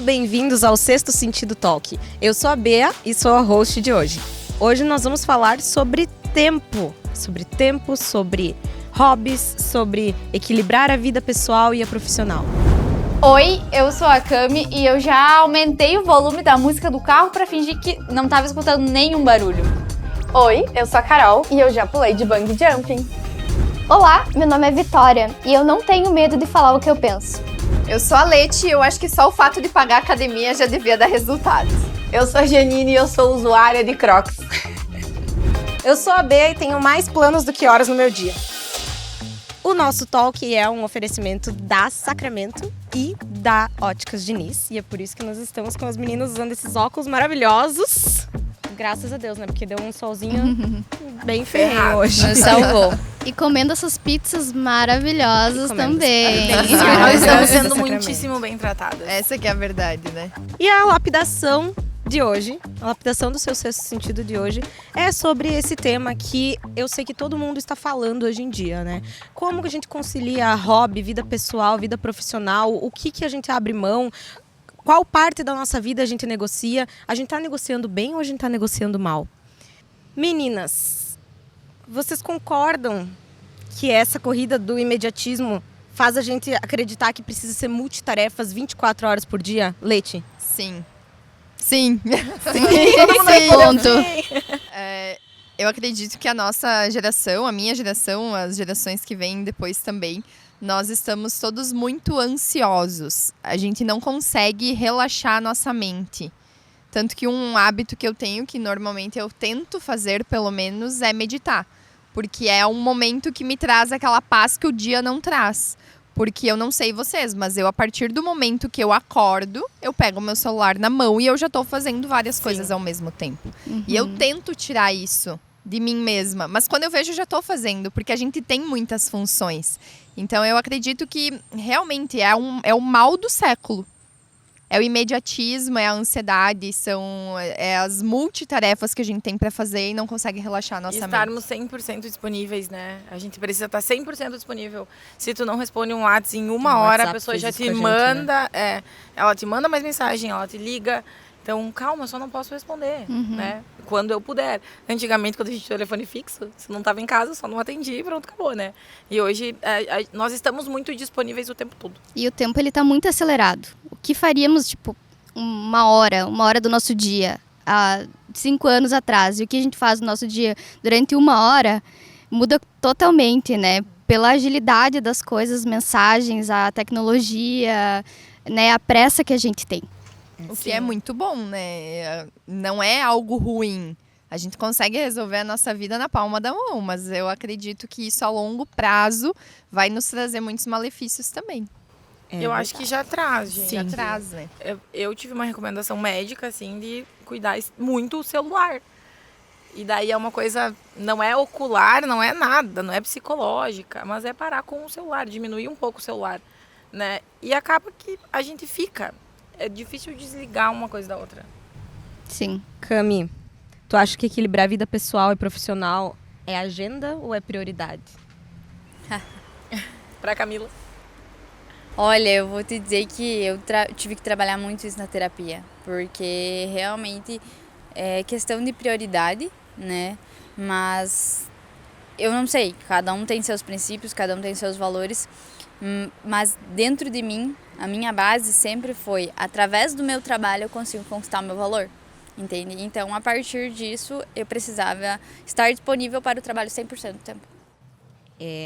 bem-vindos ao Sexto Sentido Talk. Eu sou a Bea e sou a host de hoje. Hoje nós vamos falar sobre tempo, sobre hobbies, sobre equilibrar a vida pessoal e a profissional. Oi, eu sou a Cami e eu já aumentei o volume da música do carro pra fingir que não tava escutando nenhum barulho. Oi, eu sou a Carol e eu já pulei de bungee jumping. Olá, meu nome é Vitória e eu não tenho medo de falar o que eu penso. Eu sou a Leti e eu acho que só o fato de pagar a academia já devia dar resultados. Eu sou a Janine e eu sou usuária de Crocs. Eu sou a Bea e tenho mais planos do que horas no meu dia. O nosso talk é um oferecimento da Sacramento e da Óticas Diniz. E é por isso que nós estamos com as meninas usando esses óculos maravilhosos. Graças a Deus, né? Porque deu um solzinho bem ferrenho hoje. Nos salvou. E comendo essas pizzas maravilhosas também. Nós estamos sendo muitíssimo bem tratadas. Essa que é a verdade, né? E a lapidação de hoje, a lapidação do seu sexto sentido de hoje, é sobre esse tema que eu sei que todo mundo está falando hoje em dia, né? Como que a gente concilia hobby, vida pessoal, vida profissional, o que a gente abre mão, qual parte da nossa vida a gente negocia, a gente está negociando bem ou a gente está negociando mal? Meninas, vocês concordam que essa corrida do imediatismo faz a gente acreditar que precisa ser multitarefas 24 horas por dia? Leti? Sim. Ponto. Eu acredito que a nossa geração, a minha geração, as gerações que vêm depois também, nós estamos todos muito ansiosos. A gente não consegue relaxar a nossa mente. Tanto que um hábito que eu tenho, que normalmente eu tento fazer pelo menos, é meditar. Porque é um momento que me traz aquela paz que o dia não traz. Porque eu não sei vocês, mas eu, a partir do momento que eu acordo, eu pego o meu celular na mão e eu já estou fazendo várias coisas ao mesmo tempo. E eu tento tirar isso de mim mesma. Mas quando eu vejo, eu já estou fazendo, porque a gente tem muitas funções. Então eu acredito que realmente é o mal do século. É o imediatismo, é a ansiedade, são as multitarefas que a gente tem para fazer e não consegue relaxar a nossa mente. Estarmos 100% disponíveis, né? A gente precisa estar 100% disponível. Se tu não responde um WhatsApp em uma hora, a pessoa já te manda, ela te manda mais mensagem, ela te liga. Então, calma, eu só não posso responder, né? Quando eu puder. Antigamente, quando a gente tinha telefone fixo, se não estava em casa, só não atendi e pronto, acabou, né? E hoje, nós estamos muito disponíveis o tempo todo. E o tempo, ele tá muito acelerado. O que faríamos, uma hora do nosso dia, há 5 anos atrás, e o que a gente faz no nosso dia durante 1 hora, muda totalmente, né? Pela agilidade das coisas, mensagens, a tecnologia, né? A pressa que a gente tem. O que é muito bom, né? Não é algo ruim. A gente consegue resolver a nossa vida na palma da mão, mas eu acredito que isso a longo prazo vai nos trazer muitos malefícios também. Eu acho que já traz, gente. Sim. Já traz, né? Eu tive uma recomendação médica, assim, de cuidar muito o celular. E daí é uma coisa, não é ocular, não é nada, não é psicológica, mas é parar com o celular, diminuir um pouco o celular, né? E acaba que a gente fica. É difícil desligar uma coisa da outra. Sim. Cami, tu acha que equilibrar a vida pessoal e profissional é agenda ou é prioridade? Pra Camila. Olha, eu vou te dizer que eu tive que trabalhar muito isso na terapia, porque realmente é questão de prioridade, né? Mas eu não sei, cada um tem seus princípios, cada um tem seus valores, mas dentro de mim, a minha base sempre foi, através do meu trabalho eu consigo conquistar o meu valor, entende? Então, a partir disso, eu precisava estar disponível para o trabalho 100% do tempo.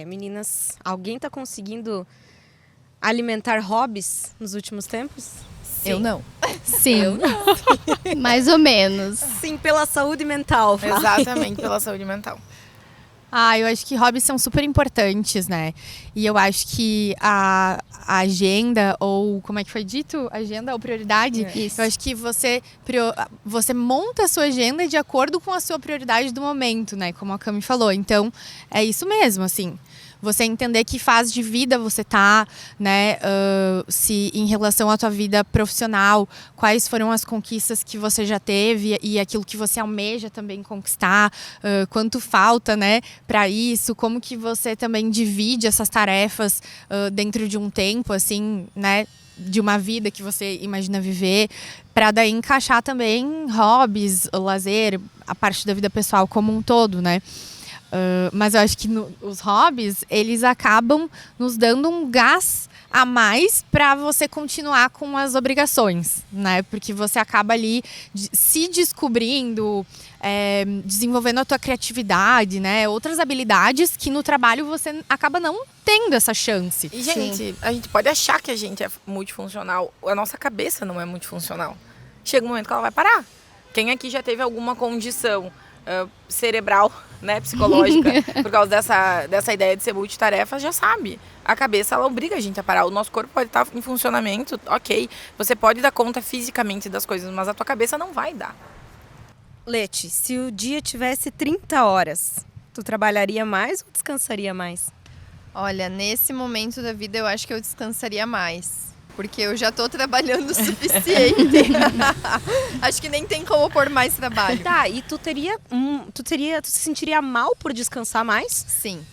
Meninas, alguém tá conseguindo alimentar hobbies nos últimos tempos? Sim. Eu não. Sim. Eu não. Mais ou menos. Sim, pela saúde mental. Exatamente, pela saúde mental. Eu acho que hobbies são super importantes, né? E eu acho que a agenda, ou como é que foi dito? Agenda ou prioridade? Isso. Eu acho que você monta a sua agenda de acordo com a sua prioridade do momento, né? Como a Cami falou. Então, é isso mesmo, assim. Você entender que fase de vida você tá, né? Se em relação à tua vida profissional, quais foram as conquistas que você já teve e aquilo que você almeja também conquistar, quanto falta, né, para isso, como que você também divide essas tarefas dentro de um tempo, assim, né? de uma vida que você imagina viver, para daí encaixar também hobbies, o lazer, a parte da vida pessoal como um todo, né? Mas eu acho que os hobbies, eles acabam nos dando um gás a mais para você continuar com as obrigações, né? Porque você acaba ali se descobrindo, desenvolvendo a tua criatividade, né? Outras habilidades que no trabalho você acaba não tendo essa chance. E, gente, a gente pode achar que a gente é multifuncional. A nossa cabeça não é multifuncional. Chega um momento que ela vai parar. Quem aqui já teve alguma condição cerebral, né, psicológica, por causa dessa ideia de ser multitarefa, já sabe. A cabeça, ela obriga a gente a parar. O nosso corpo pode estar em funcionamento, ok. Você pode dar conta fisicamente das coisas, mas a tua cabeça não vai dar. Leti, se o dia tivesse 30 horas, tu trabalharia mais ou descansaria mais? Olha, nesse momento da vida eu acho que eu descansaria mais. Porque eu já tô trabalhando o suficiente. Acho que nem tem como pôr mais trabalho. Tá, e tu se sentiria mal por descansar mais? Sim.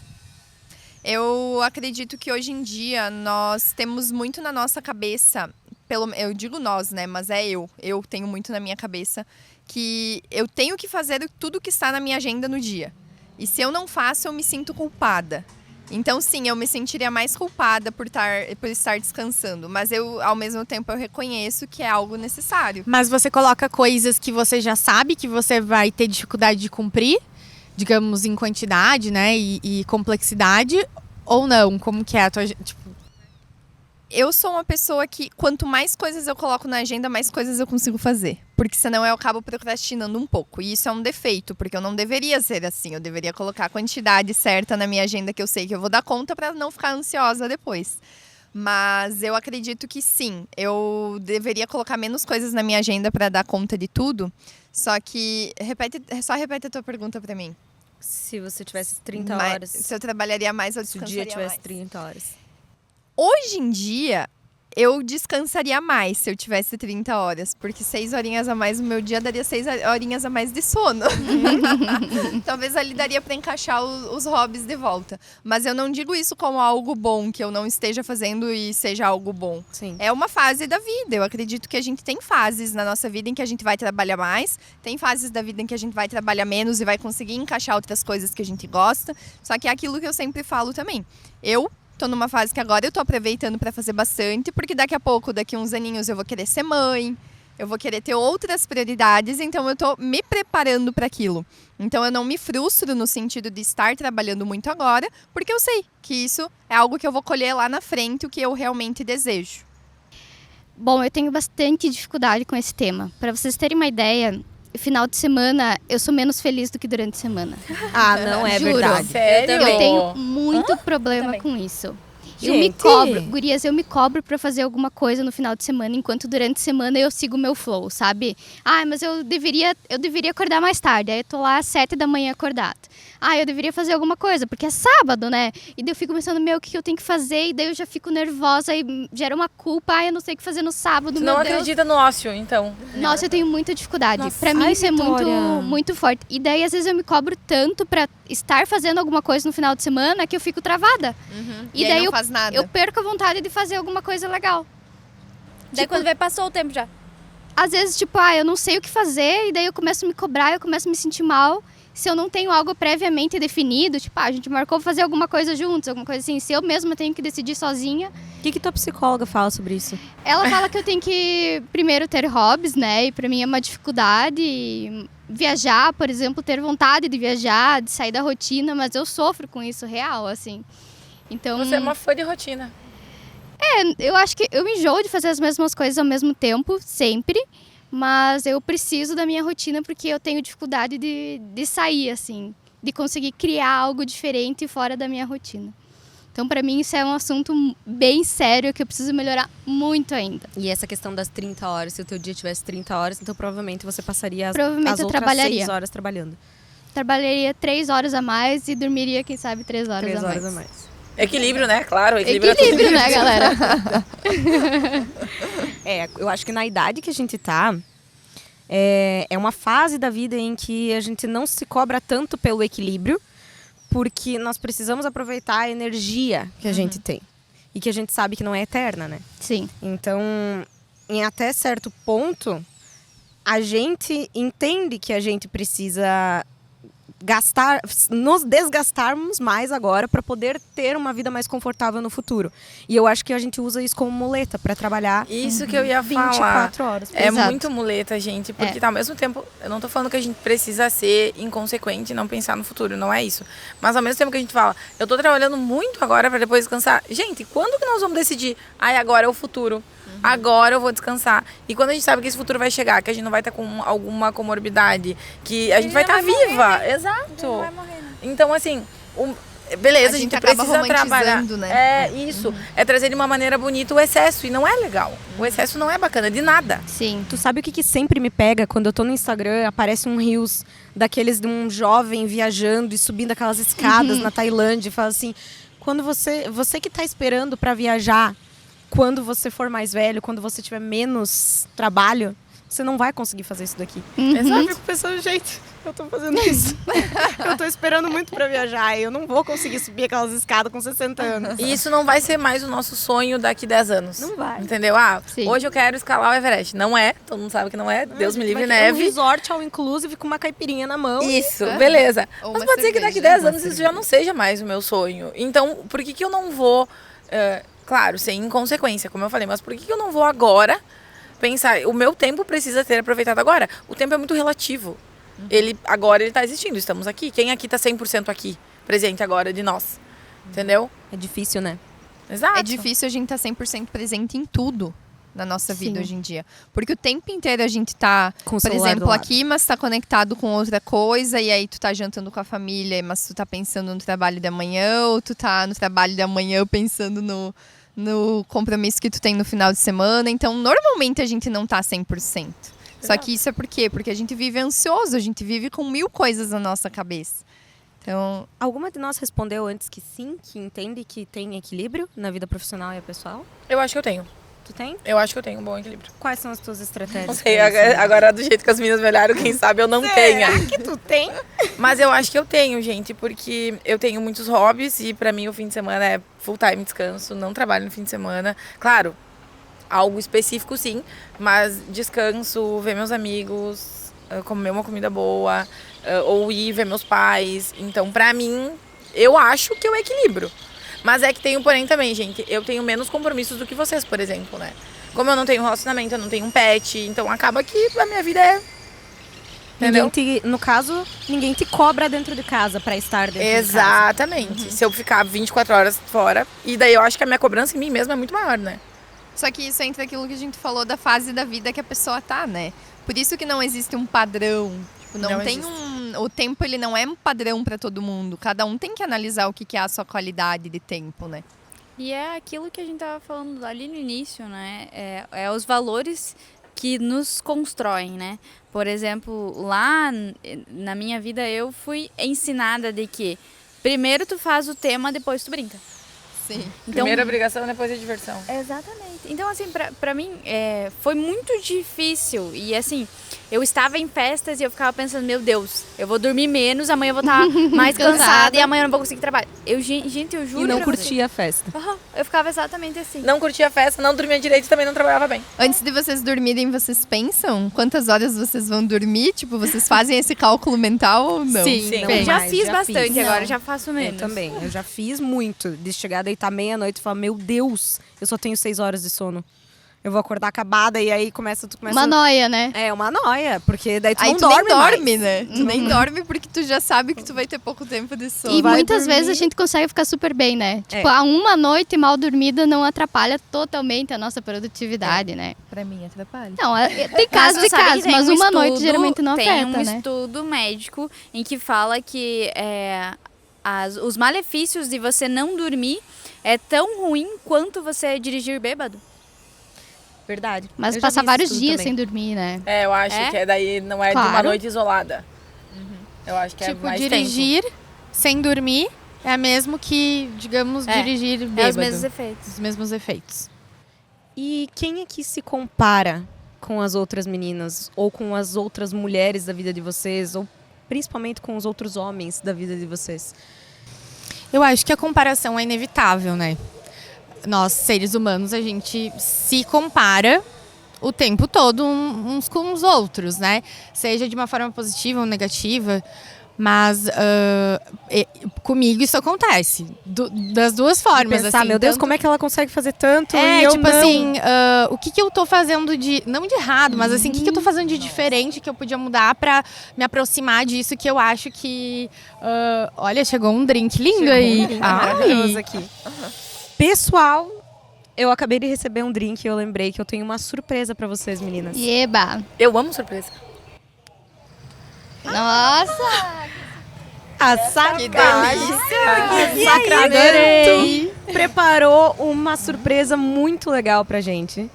Eu acredito que hoje em dia nós temos muito na nossa cabeça, eu digo nós, né, mas eu tenho muito na minha cabeça que eu tenho que fazer tudo que está na minha agenda no dia. E se eu não faço, eu me sinto culpada. Então, sim, eu me sentiria mais culpada por estar descansando. Mas ao mesmo tempo, eu reconheço que é algo necessário. Mas você coloca coisas que você já sabe que você vai ter dificuldade de cumprir, digamos, em quantidade, né, e complexidade, ou não? Como que é a tua... Eu sou uma pessoa que, quanto mais coisas eu coloco na agenda, mais coisas eu consigo fazer. Porque senão eu acabo procrastinando um pouco. E isso é um defeito, porque eu não deveria ser assim. Eu deveria colocar a quantidade certa na minha agenda que eu sei que eu vou dar conta para não ficar ansiosa depois. Mas eu acredito que sim, eu deveria colocar menos coisas na minha agenda para dar conta de tudo. Só que, só repete a tua pergunta para mim. Se você tivesse 30 horas. Se eu trabalharia mais ou Se o descansaria dia tivesse mais. 30 horas. Hoje em dia, eu descansaria mais se eu tivesse 30 horas. Porque 6 horinhas a mais no meu dia daria 6 horinhas a mais de sono. Talvez ali daria para encaixar os hobbies de volta. Mas eu não digo isso como algo bom, que eu não esteja fazendo e seja algo bom. Sim. É uma fase da vida. Eu acredito que a gente tem fases na nossa vida em que a gente vai trabalhar mais. Tem fases da vida em que a gente vai trabalhar menos e vai conseguir encaixar outras coisas que a gente gosta. Só que é aquilo que eu sempre falo também. Eu tô numa fase que agora eu tô aproveitando para fazer bastante, porque daqui a pouco, daqui uns aninhos, eu vou querer ser mãe, eu vou querer ter outras prioridades, então eu tô me preparando para aquilo. Então eu não me frustro no sentido de estar trabalhando muito agora, porque eu sei que isso é algo que eu vou colher lá na frente, o que eu realmente desejo. Bom, eu tenho bastante dificuldade com esse tema. Para vocês terem uma ideia, final de semana eu sou menos feliz do que durante a semana. Ah, não é Juro. verdade. Sério? Eu tenho muito problema Também. com isso. Gente. Eu me cobro, gurias, eu me cobro pra fazer alguma coisa no final de semana, enquanto durante a semana eu sigo o meu flow, sabe? Ah, mas eu deveria acordar mais tarde, aí eu tô lá às 7 da manhã acordada. Ah, eu deveria fazer alguma coisa, porque é sábado, né? E daí eu fico pensando, o que eu tenho que fazer? E daí eu já fico nervosa e gera uma culpa. Ah, eu não sei o que fazer no sábado, Tu meu não Deus. acredita no ócio, então? Nossa, eu tenho muita dificuldade. Nossa, Pra mim ai, isso é muito, Vitória. muito forte. E daí, às vezes, eu me cobro tanto pra estar fazendo alguma coisa no final de semana que eu fico travada. E daí aí não faz nada. Eu perco a vontade de fazer alguma coisa legal. Daí quando vai, passou o tempo já. Às vezes, eu não sei o que fazer, e daí eu começo a me cobrar, eu começo a me sentir mal. Se eu não tenho algo previamente definido, a gente marcou fazer alguma coisa juntos, alguma coisa assim. Se eu mesma tenho que decidir sozinha. O que tua psicóloga fala sobre isso? Ela fala que eu tenho que, primeiro, ter hobbies, né? E pra mim é uma dificuldade viajar, por exemplo, ter vontade de viajar, de sair da rotina, mas eu sofro com isso real, assim. Então, Você é uma fã de rotina. eu acho que eu enjoo de fazer as mesmas coisas ao mesmo tempo, sempre. Mas eu preciso da minha rotina porque eu tenho dificuldade de sair, assim. De conseguir criar algo diferente fora da minha rotina. Então, pra mim, isso é um assunto bem sério que eu preciso melhorar muito ainda. E essa questão das 30 horas, se o teu dia tivesse 30 horas, então provavelmente você passaria Provavelmente as eu outras trabalharia. 6 horas trabalhando. Trabalharia 3 horas a mais e dormiria, quem sabe, 3 horas 3 a mais. horas a mais. Equilíbrio, né? Claro, equilíbrio, Equilíbrio, né, galera? Eu acho que na idade que a gente tá, é uma fase da vida em que a gente não se cobra tanto pelo equilíbrio, porque nós precisamos aproveitar a energia que a gente tem. e que a gente sabe que não é eterna, né? Sim. Então, em até certo ponto, a gente entende que a gente precisa nos desgastarmos mais agora para poder ter uma vida mais confortável no futuro. E eu acho que a gente usa isso como muleta para trabalhar Isso que eu ia falar. 24 horas. É Exato. muito muleta, gente, porque ao mesmo tempo, eu não tô falando que a gente precisa ser inconsequente e não pensar no futuro, não é isso. Mas ao mesmo tempo que a gente fala, eu tô trabalhando muito agora para depois descansar. Gente, quando que nós vamos decidir? Agora é o futuro. Agora eu vou descansar. E quando a gente sabe que esse futuro vai chegar, que a gente não vai estar com alguma comorbidade, que a gente vai estar viva. Exato. Não vai morrer, né? Então, assim, beleza, a gente acaba precisa trabalhar. romantizando, né? É isso. É trazer de uma maneira bonita o excesso. E não é legal. O excesso não é bacana de nada. Sim. Tu sabe o que sempre me pega? Quando eu tô no Instagram, aparece um reels daqueles de um jovem viajando e subindo aquelas escadas na Tailândia e fala assim, quando você que tá esperando para viajar, quando você for mais velho, quando você tiver menos trabalho, você não vai conseguir fazer isso daqui. Exato. Eu fico pensando, gente, eu tô fazendo isso. Eu tô esperando muito pra viajar e eu não vou conseguir subir aquelas escadas com 60 anos. E isso não vai ser mais o nosso sonho daqui 10 anos. Não vai. Entendeu? Sim. Hoje eu quero escalar o Everest. Não é, todo mundo sabe que não é. Deus me livre, Vai ter neve. um resort all inclusive com uma caipirinha na mão. Isso, beleza. Ou Mas uma pode ser que daqui cerveja. 10 anos isso já não seja mais o meu sonho. Então, por que eu não vou... claro, sem inconsequência, como eu falei. Mas por que eu não vou agora pensar... O meu tempo precisa ser aproveitado agora. O tempo é muito relativo. Agora ele tá existindo, estamos aqui. Quem aqui tá 100% aqui, presente agora de nós? Entendeu? É difícil, né? Exato. É difícil a gente estar 100% presente em tudo na nossa vida Sim. hoje em dia. Porque o tempo inteiro a gente tá, Com o por celular do exemplo, lado. aqui, mas tá conectado com outra coisa, e aí tu tá jantando com a família, mas tu tá pensando no trabalho de amanhã, ou tu tá no trabalho de amanhã pensando no compromisso que tu tem no final de semana. Então, normalmente a gente não tá 100%. Só que isso é por quê? Porque a gente vive ansioso, a gente vive com 1000 coisas na nossa cabeça. Então, Alguma de nós respondeu antes que sim, que entende que tem equilíbrio na vida profissional e a pessoal? Eu acho que eu tenho. Tu tem? Eu acho que eu tenho um bom equilíbrio. Quais são as tuas estratégias? Não sei, pra isso? agora do jeito que as meninas me olharam, quem sabe eu não tenha. que tu tem? Mas eu acho que eu tenho, gente, porque eu tenho muitos hobbies e pra mim o fim de semana é full time descanso, não trabalho no fim de semana. Claro, algo específico sim, mas descanso, ver meus amigos, comer uma comida boa, ou ir ver meus pais. Então, pra mim, eu acho que eu equilibro. Mas é que tem um porém também, gente. Eu tenho menos compromissos do que vocês, por exemplo, né? Como eu não tenho relacionamento, eu não tenho um pet, então acaba que a minha vida é... Entendeu? No caso, ninguém te cobra dentro de casa pra estar dentro de casa. Exatamente. Se eu ficar 24 horas fora, e daí eu acho que a minha cobrança em mim mesma é muito maior, né? só que isso entra aquilo que a gente falou da fase da vida que a pessoa tá, né? Por isso que não existe um padrão. Tipo, não tem existe. o tempo, ele não é um padrão para todo mundo. Cada um tem que analisar o que é a sua qualidade de tempo, né? E é aquilo que a gente tava falando ali no início, né? É os valores que nos constroem, né? Por exemplo, lá na minha vida eu fui ensinada de que primeiro tu faz o tema, depois tu brinca. Sim. Então, Primeira obrigação, depois a diversão. exatamente. Então, assim, pra mim, foi muito difícil. E, assim, eu estava em festas e eu ficava pensando, meu Deus, eu vou dormir menos, amanhã eu vou estar mais cansada e amanhã eu não vou conseguir trabalhar. Gente, eu juro E não pra curtia a festa. você. Aham, eu ficava exatamente assim. Não curtia a festa, não dormia direito e também não trabalhava bem. Antes de vocês dormirem, vocês pensam quantas horas vocês vão dormir? Tipo, vocês fazem esse cálculo mental ou não? Sim. Não Eu já mais, fiz já bastante, fiz. agora Não. já faço Eu menos. também. Eu já fiz muito. De chegar a deitar meia-noite e falar, meu Deus, eu só tenho 6 horas de sono. Eu vou acordar acabada e aí tu começa... Uma noia, né? É, uma noia, porque daí tu Aí não tu dorme nem dorme, mais. né? Tu nem dorme porque tu já sabe que tu vai ter pouco tempo de sono. E vai muitas dormir. vezes a gente consegue ficar super bem, né? É. Tipo, uma noite mal dormida não atrapalha totalmente a nossa produtividade, né? Pra mim, atrapalha. Não, tem casos Mas e tu sabe que casos, tem mas um uma noite estudo- geralmente não tem afeta, um né? estudo médico em que fala que os malefícios de você não dormir é tão ruim quanto você dirigir bêbado. Verdade. Mas Eu já passar vi vários isso dias também. sem dormir, né? É, eu acho É? que daí não é de uma Claro. noite isolada. Eu acho que é Tipo, mais dirigir sem dormir é mesmo que, digamos, É. dirigir É bêbado. os mesmos efeitos. Os mesmos efeitos. E quem é que se compara com as outras meninas? Ou com as outras mulheres da vida de vocês? Ou principalmente com os outros homens da vida de vocês? Eu acho que a comparação é inevitável, né? nós, seres humanos, a gente se compara o tempo todo uns com os outros, né? Seja de uma forma positiva ou negativa. Mas comigo isso acontece. Das duas formas. Pensar, assim, meu Deus, tanto... como é que ela consegue fazer tanto e eu tipo não? assim, o que eu tô fazendo de... Não de errado, mas assim, o que eu tô fazendo de diferente que eu podia mudar pra me aproximar disso que eu acho que... olha, chegou um drink lindo aí. Maravilhoso aqui. Pessoal, eu acabei de receber um drink e eu lembrei que eu tenho uma surpresa pra vocês, meninas. Eba! Eu amo surpresa. Nossa! A Sacramento preparou uma surpresa muito legal pra gente.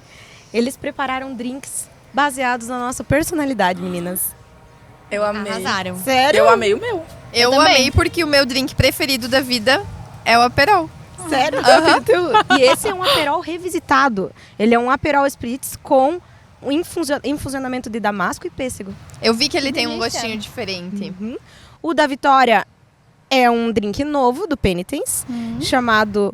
Eles prepararam drinks baseados na nossa personalidade, meninas. Eu amei. Arrasaram. Sério? Eu amei o meu. Eu amei porque o meu drink preferido da vida é o Aperol. Sério? E esse é um Aperol revisitado. Ele é um Aperol Spritz com um infusionamento de damasco e pêssego. Eu vi que ele tem um gostinho diferente. Uhum. O da Vitória é um drink novo do Penitence, chamado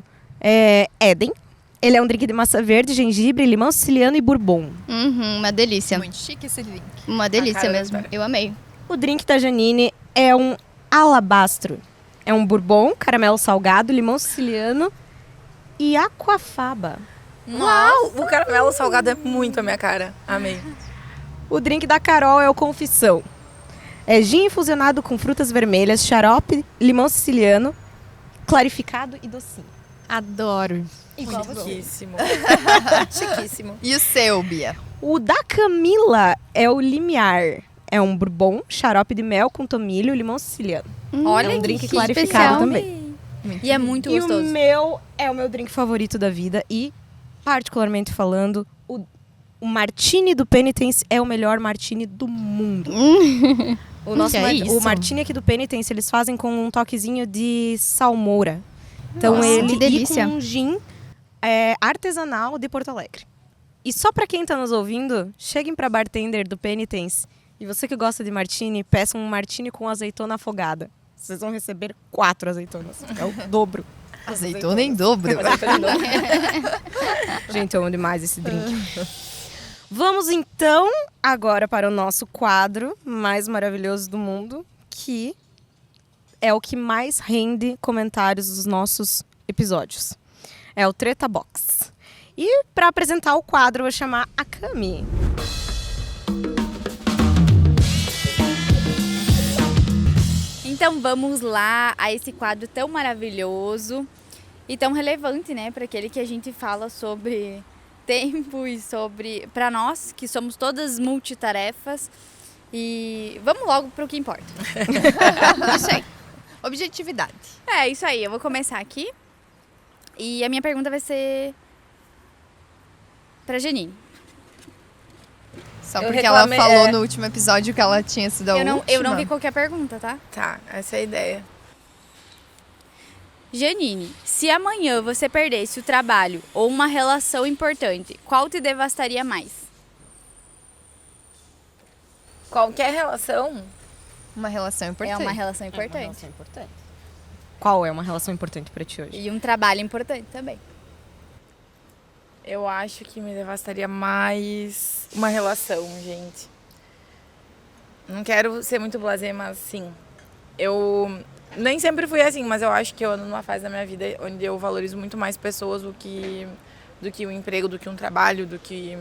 Eden. Ele é um drink de massa verde, gengibre, limão siciliano e bourbon. Uma delícia. Muito chique esse drink. Uma delícia cara da mesmo. Vitória. Eu amei. O drink da Janine é um alabastro. É um bourbon, caramelo salgado, limão siciliano e aquafaba. Uau! O caramelo salgado é muito a minha cara. Amei. O drink da Carol é o Confissão. É gin infusionado com frutas vermelhas, xarope, limão siciliano, clarificado e docinho. Adoro. Chiquíssimo. Chiquíssimo. E o seu, Bia? O da Camila é o Limiar. É um bourbon, xarope de mel com tomilho e limão siciliano. Olha é um drink que clarificado especial. também. E é muito E gostoso. o meu é o meu drink favorito da vida e, particularmente falando, o Martini do Penitence é o melhor Martini do mundo. O nosso Que é isso? o Martini aqui do Penitence, eles fazem com um toquezinho de salmoura. Então Nossa, ele que delícia. e com um gin artesanal de Porto Alegre. E só pra quem tá nos ouvindo, cheguem pra bartender do Penitence. E você que gosta de Martini, peça um Martini com azeitona afogada. Vocês vão receber 4 azeitonas. É o dobro. Azeitona em dobro. Gente, eu amo demais esse drink. Vamos então agora para o nosso quadro mais maravilhoso do mundo, que é o que mais rende comentários dos nossos episódios. É o Treta Box. E para apresentar o quadro, eu vou chamar a Cami. Então vamos lá a esse quadro tão maravilhoso e tão relevante, né, para aquele que a gente fala sobre tempo e sobre para nós que somos todas multitarefas. E vamos logo para o que importa. Isso aí. Objetividade. É isso aí. Eu vou começar aqui e a minha pergunta vai ser para Janine. Só Eu porque ela reclamei, falou no último episódio que ela tinha sido a Eu última. não vi qualquer pergunta, tá? Tá, essa é a ideia. Janine, se amanhã você perdesse o trabalho ou uma relação importante, qual te devastaria mais? Qualquer relação, Uma relação importante. É uma relação importante. Qual é uma relação importante para ti hoje? E um trabalho importante também. eu acho que me devastaria mais uma relação, gente. Não quero ser muito blasé, mas sim. Eu nem sempre fui assim, mas eu acho que eu ando numa fase da minha vida onde eu valorizo muito mais pessoas do que um emprego, do que um trabalho, do que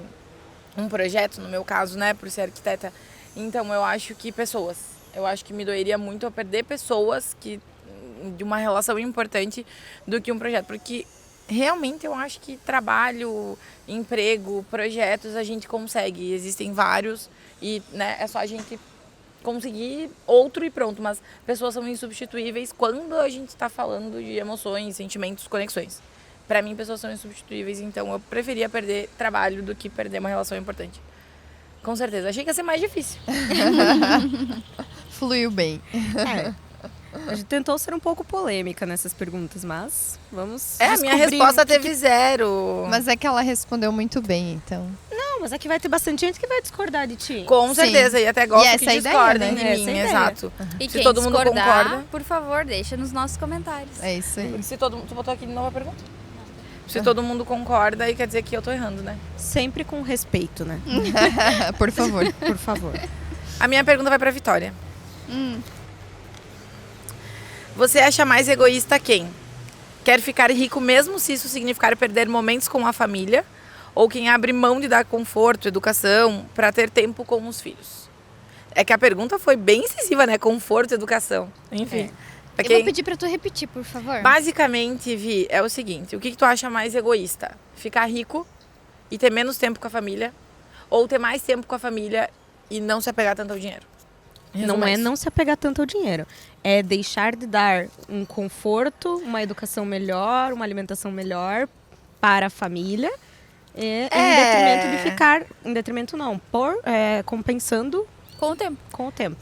um projeto, no meu caso, né, por ser arquiteta. Então eu acho que pessoas. Eu acho que me doeria muito eu perder pessoas de uma relação importante do que um projeto, porque realmente eu acho que trabalho, emprego, projetos a gente consegue. Existem vários e, né, é só a gente conseguir outro e pronto. Mas pessoas são insubstituíveis quando a gente está falando de emoções, sentimentos, conexões. Para mim, pessoas são insubstituíveis, então eu preferia perder trabalho do que perder uma relação importante. Com certeza. Achei que ia ser mais difícil. Fluiu bem. A gente tentou ser um pouco polêmica nessas perguntas, mas vamos A minha descobrir resposta o que teve 0. Mas é que ela respondeu muito bem, então. Não, mas aqui vai ter bastante gente que vai discordar de ti. Com Sim. certeza, e até gosto E essa que é a ideia, discordem né? de Essa mim, é a ideia. exato. E Se quem todo mundo discordar, concorda. por favor, deixa nos nossos comentários. É isso aí. Se todo mundo... Tu botou aqui de novo a pergunta? Se todo mundo concorda, aí quer dizer que eu tô errando, né? Sempre com respeito, né? Por favor. Por favor. A minha pergunta vai pra Vitória. Hum. Você acha mais egoísta quem? Quer ficar rico mesmo se isso significar perder momentos com a família? Ou quem abre mão de dar conforto, educação, pra ter tempo com os filhos? É que a pergunta foi bem incisiva, né? Conforto, educação. Enfim. Pra Eu vou pedir pra tu repetir, por favor. Basicamente, Vi, é o seguinte. O que tu acha mais egoísta? Ficar rico e ter menos tempo com a família? Ou ter mais tempo com a família e não se apegar tanto ao dinheiro? Não é não se apegar tanto ao dinheiro. É deixar de dar um conforto, uma educação melhor, uma alimentação melhor para a família. Em detrimento de ficar... Em detrimento não. Compensando Com o tempo. com o tempo.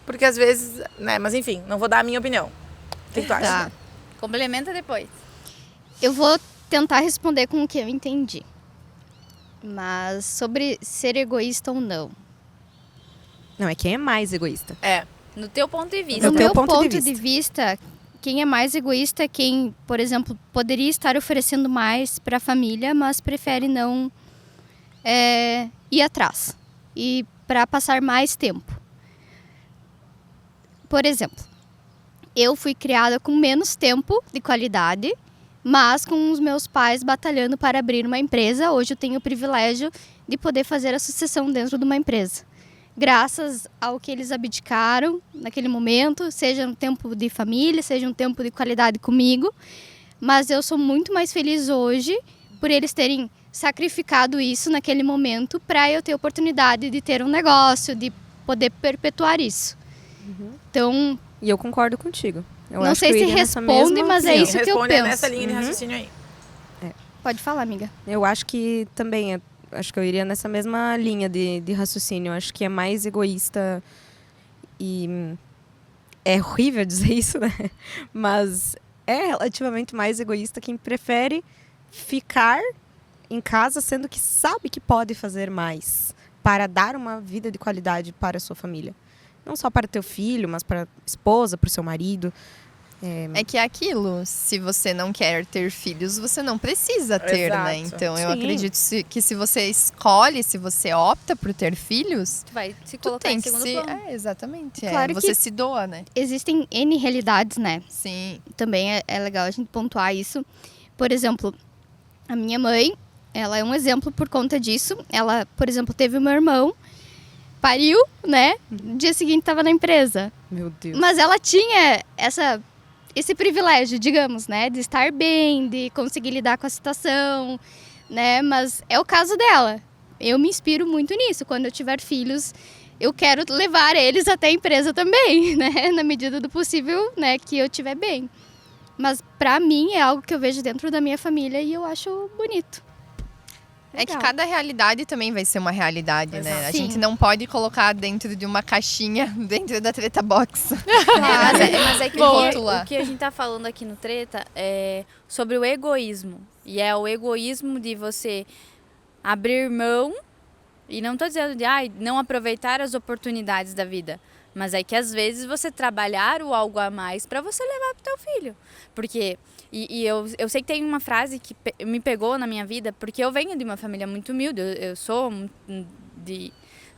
Porque às vezes... né? Mas enfim, não vou dar a minha opinião. O que tu acha? Tá. Complementa depois. Eu vou tentar responder com o que eu entendi. Mas sobre ser egoísta ou não. Não, é quem é mais egoísta. No teu ponto de vista. No No teu meu ponto de de vista, quem é mais egoísta é quem, por exemplo, poderia estar oferecendo mais para a família, mas prefere não ir atrás e para passar mais tempo. Por exemplo, eu fui criada com menos tempo de qualidade, mas com os meus pais batalhando para abrir uma empresa. Hoje eu tenho o privilégio de poder fazer a sucessão dentro de uma empresa. Graças ao que eles abdicaram naquele momento, seja um tempo de família, seja um tempo de qualidade comigo. Mas eu sou muito mais feliz hoje por eles terem sacrificado isso naquele momento para eu ter a oportunidade de ter um negócio, de poder perpetuar isso. Então, E eu concordo contigo. Eu não acho sei que eu se iria nessa responde, mesma mas é opinião. isso que eu Responde penso. nessa linha de raciocínio aí. Pode falar, amiga. Eu acho que também, acho que eu iria nessa mesma linha de raciocínio. Eu acho que é mais egoísta e é horrível dizer isso, né? Mas é relativamente mais egoísta quem prefere ficar em casa, sendo que sabe que pode fazer mais para dar uma vida de qualidade para a sua família. Não só para teu filho, mas para a esposa, para o seu marido. É que é aquilo, se você não quer ter filhos, você não precisa ter, né? Exato. Então eu Sim. acredito que se você escolhe, se você opta por ter filhos, Tu vai se tu colocar tem em que segundo se... plano. exatamente. Claro Você que- se doa, né? Existem N realidades, né? Sim. Também é legal a gente pontuar isso. Por exemplo, a minha mãe, ela é um exemplo por conta disso. Ela, por exemplo, teve o meu irmão, pariu, né? No dia seguinte estava na empresa. Meu Deus. Mas ela tinha esse privilégio, digamos, né? De estar bem, de conseguir lidar com a situação, né? Mas é o caso dela. Eu me inspiro muito nisso. Quando eu tiver filhos, eu quero levar eles até a empresa também, né? Na medida do possível, né? Que eu estiver bem. Mas pra mim é algo que eu vejo dentro da minha família e eu acho bonito. É que Legal. cada realidade também vai ser uma realidade, né? A Sim. gente não pode colocar dentro de uma caixinha, dentro da treta box. Mas é que Boa. o que a gente tá falando aqui no Treta é sobre o egoísmo. E é o egoísmo de você abrir mão, e não tô dizendo de não aproveitar as oportunidades da vida, mas é que às vezes você trabalhar o algo a mais para você levar pro teu filho. Porque eu sei que tem uma frase que me pegou na minha vida, porque eu venho de uma família muito humilde, eu sou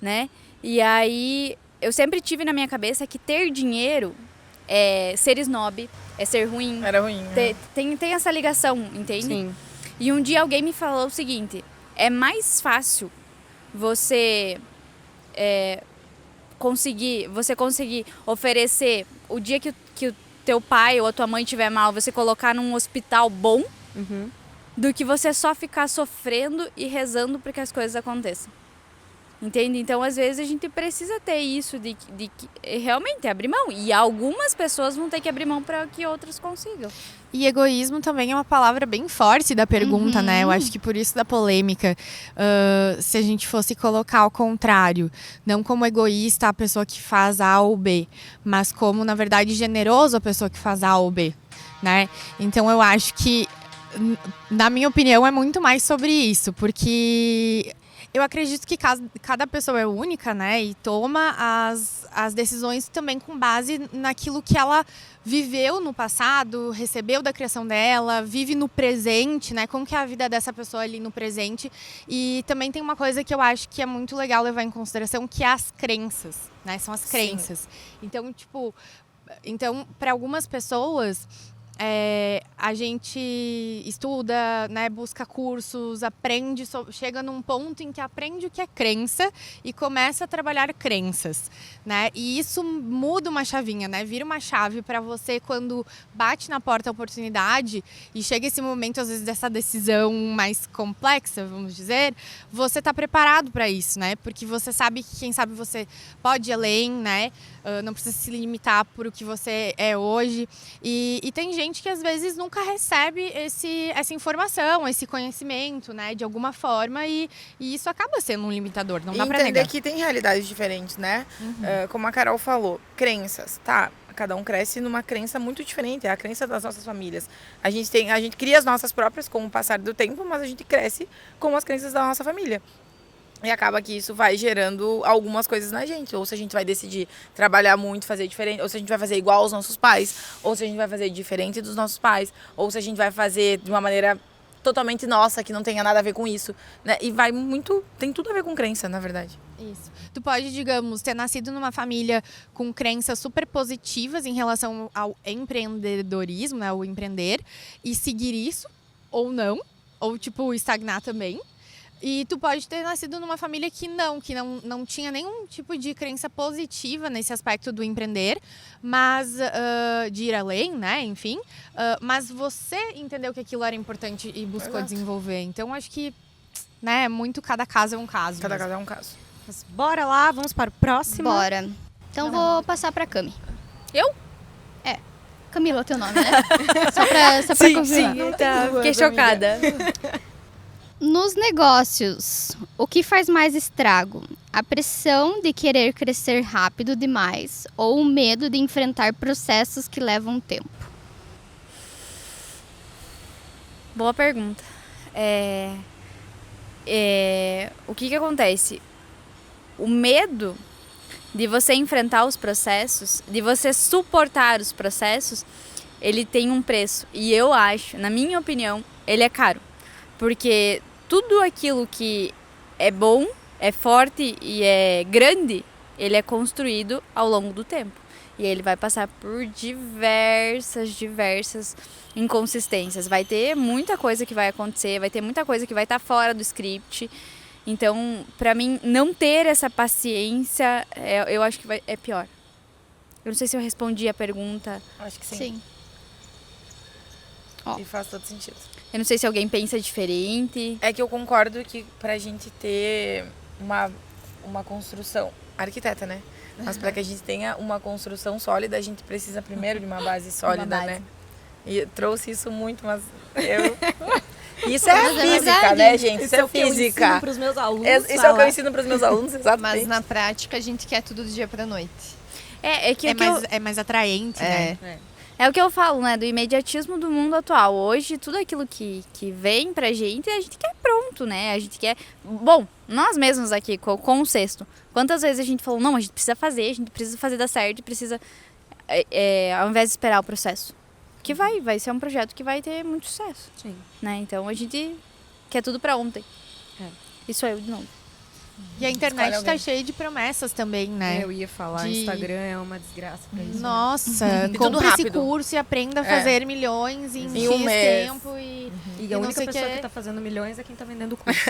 né? E aí eu sempre tive na minha cabeça que ter dinheiro é ser snob, é ser ruim. Era ruim. né? Tem essa ligação, entende? Sim. E um dia alguém me falou o seguinte: é mais fácil você conseguir oferecer o dia que o teu pai ou a tua mãe estiver mal, você colocar num hospital bom, Uhum. do que você só ficar sofrendo e rezando para que as coisas aconteçam. Entende? Então, às vezes, a gente precisa ter isso de realmente abrir mão. E algumas pessoas vão ter que abrir mão para que outras consigam. E egoísmo também é uma palavra bem forte da pergunta, né? Eu acho que por isso da polêmica. Se a gente fosse colocar ao contrário, não como egoísta a pessoa que faz A ou B, mas como, na verdade, generoso a pessoa que faz A ou B, né? Então eu acho que, na minha opinião, é muito mais sobre isso, porque eu acredito que cada pessoa é única, né? E toma as decisões também com base naquilo que ela viveu no passado, recebeu da criação dela, vive no presente, né? Como que é a vida dessa pessoa ali no presente. E também tem uma coisa que eu acho que é muito legal levar em consideração, que é as crenças, né? São as crenças. Então, para algumas pessoas... a gente estuda, né, busca cursos, aprende, chega num ponto em que aprende o que é crença e começa a trabalhar crenças, né? E isso muda uma chavinha, né? Vira uma chave para você quando bate na porta a oportunidade e chega esse momento, às vezes, dessa decisão mais complexa, vamos dizer, você está preparado para isso, né? Porque você sabe que, quem sabe, você pode ir além, né? Não precisa se limitar por o que você é hoje. E tem gente que às vezes nunca recebe essa informação, esse conhecimento, né, de alguma forma, e isso acaba sendo um limitador, não dá pra negar. Entender que tem realidades diferentes, né? Como a Carol falou, crenças, tá? Cada um cresce numa crença muito diferente, é a crença das nossas famílias. A gente cria as nossas próprias com o passar do tempo, mas a gente cresce com as crenças da nossa família. E acaba que isso vai gerando algumas coisas na gente. Ou se a gente vai decidir trabalhar muito, fazer diferente. Ou se a gente vai fazer igual aos nossos pais. Ou se a gente vai fazer diferente dos nossos pais. Ou se a gente vai fazer de uma maneira totalmente nossa, que não tenha nada a ver com isso. Né? E vai muito... Tem tudo a ver com crença, na verdade. Isso. Tu pode, digamos, ter nascido numa família com crenças super positivas em relação ao empreendedorismo, né? O empreender. E seguir isso, ou não. Ou, estagnar também. E tu pode ter nascido numa família que não tinha nenhum tipo de crença positiva nesse aspecto do empreender, mas de ir além, né? Enfim. Mas você entendeu que aquilo era importante e buscou desenvolver. Então, acho que, né, cada caso é um caso. Cada caso é um caso. Mas bora lá, vamos para o próximo. Bora. Então vou passar pra Cami. Eu? É. Camila é o teu nome, né? só pra confirmar. Fiquei chocada. Nos negócios, o que faz mais estrago? A pressão de querer crescer rápido demais ou o medo de enfrentar processos que levam tempo? Boa pergunta. O que acontece? O medo de você enfrentar os processos, de você suportar os processos, ele tem um preço. E eu acho, na minha opinião, ele é caro. Porque tudo aquilo que é bom, é forte e é grande, ele é construído ao longo do tempo. E ele vai passar por diversas inconsistências. Vai ter muita coisa que vai acontecer, vai ter muita coisa que vai estar fora do script. Então, pra mim, não ter essa paciência, eu acho que é pior. Eu não sei se eu respondi a pergunta. Acho que sim. Sim. E faz todo sentido. Eu não sei se alguém pensa diferente. É que eu concordo que pra gente ter uma construção... Arquiteta, né? Mas pra que a gente tenha uma construção sólida, a gente precisa primeiro de uma base sólida, né? E eu trouxe isso muito, mas eu... Isso é física, né, gente? Isso é física. Isso é o que eu ensino pros meus alunos. Isso é o que eu ensino pros meus alunos, exatamente. Mas na prática a gente quer tudo do dia pra noite. É mais atraente, né? É o que eu falo, né? Do imediatismo do mundo atual. Hoje, tudo aquilo que vem pra gente, a gente quer pronto, né? A gente quer... Bom, nós mesmos aqui, com o Sexto, quantas vezes a gente falou, não, a gente precisa fazer dar certo, precisa... ao invés de esperar o processo. Que vai ser um projeto que vai ter muito sucesso. Sim. Né? Então, a gente quer tudo pra ontem. Isso eu, de novo. E a internet tá cheia de promessas também, né? Eu ia falar, Instagram é uma desgraça pra isso. Nossa, tudo compre esse rápido. curso e aprenda a fazer milhões em Em um X mês. tempo. E a não única sei pessoa que que tá fazendo milhões é quem tá vendendo curso.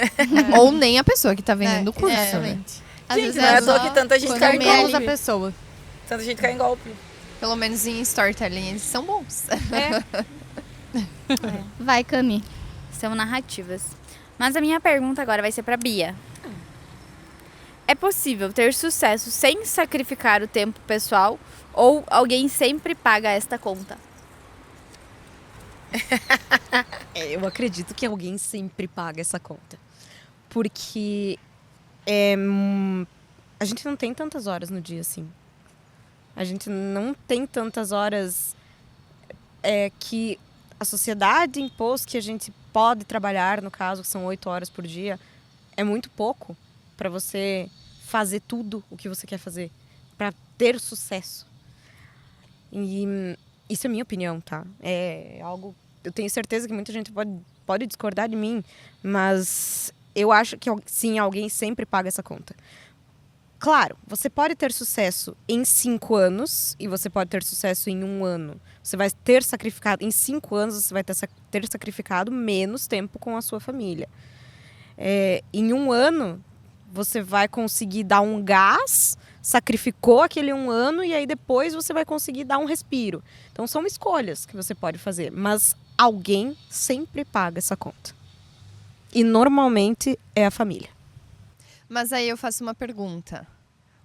Ou nem a pessoa que tá vendendo o curso. Exatamente. Às Gente, vezes não é à toa só que tanta gente quando cai em Menos a golpe. pessoa. Tanta gente cai em golpe. Pelo menos em storytelling eles são bons. Vai, Cami. São narrativas. Mas a minha pergunta agora vai ser pra Bia. É possível ter sucesso sem sacrificar o tempo pessoal ou alguém sempre paga esta conta? Eu acredito que alguém sempre paga essa conta. Porque a gente não tem tantas horas no dia assim. A gente não tem tantas horas que a sociedade impôs que a gente pode trabalhar, no caso, que são 8 horas por dia. é muito pouco para você fazer tudo o que você quer fazer, para ter sucesso. E isso é minha opinião, tá? É algo... Eu tenho certeza que muita gente pode discordar de mim, mas eu acho que sim, alguém sempre paga essa conta. Claro, você pode ter sucesso em 5 anos e você pode ter sucesso em 1 ano. Você vai ter sacrificado... Em 5 anos, você vai ter sacrificado menos tempo com a sua família. Em 1 ano, você vai conseguir dar um gás, sacrificou aquele 1 ano e aí depois você vai conseguir dar um respiro. Então, são escolhas que você pode fazer, mas alguém sempre paga essa conta. E normalmente é a família. Mas aí eu faço uma pergunta.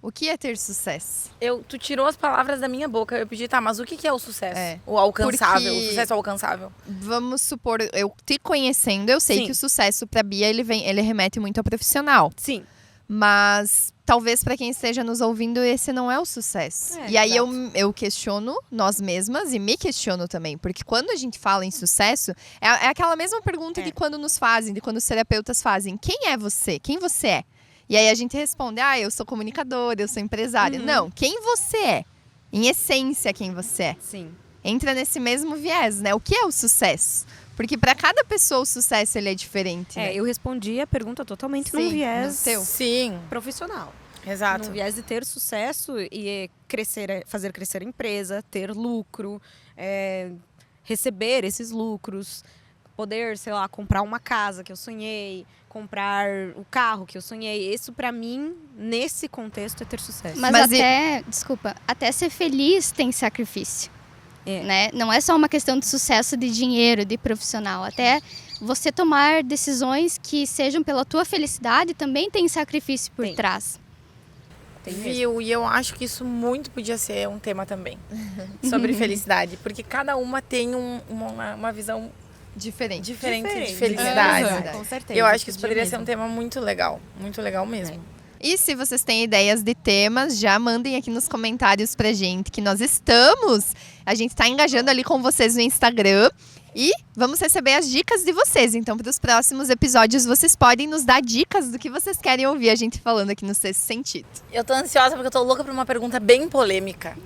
O que é ter sucesso? Tu tirou as palavras da minha boca. Eu pedi, tá, mas o que é o sucesso? O Porque- alcançável, o sucesso alcançável. Vamos supor, eu te conhecendo, eu sei Sim. que o sucesso pra Bia, ele remete muito ao profissional. Sim. Mas talvez pra quem esteja nos ouvindo, esse não é o sucesso. É, E aí exato. eu questiono nós mesmas e me questiono também. Porque quando a gente fala em sucesso, é aquela mesma pergunta de quando nos fazem, de quando os terapeutas fazem. Quem é você? Quem você é? E aí a gente responde, eu sou comunicadora, eu sou empresária. Não, quem você é? Em essência, quem você é. Sim. Entra nesse mesmo viés, né? O que é o sucesso? Porque para cada pessoa o sucesso ele é diferente, né? Eu respondi a pergunta totalmente Sim, num viés no teu. Sim, profissional. exato. Num viés de ter sucesso e fazer crescer a empresa, ter lucro, receber esses lucros, poder, sei lá, comprar uma casa que eu sonhei, comprar o carro que eu sonhei. Isso, pra mim, nesse contexto, é ter sucesso. Mas até ser feliz tem sacrifício. É. Né? Não é só uma questão de sucesso de dinheiro, de profissional. Até você tomar decisões que sejam pela tua felicidade também tem sacrifício por Tem. trás. Tem mesmo. Viu? E eu acho que isso muito podia ser um tema também. Sobre felicidade. Porque cada uma tem uma visão Diferente. diferente de Diferente. felicidade. Aham. Com certeza. E eu acho que isso podia poderia mesmo. ser um tema muito legal mesmo. E se vocês têm ideias de temas, já mandem aqui nos comentários pra gente, que nós estamos. A gente tá engajando ali com vocês no Instagram. E vamos receber as dicas de vocês. Então, para os próximos episódios, vocês podem nos dar dicas do que vocês querem ouvir a gente falando aqui no Sexto Sentido. Eu tô ansiosa porque eu tô louca por uma pergunta bem polêmica.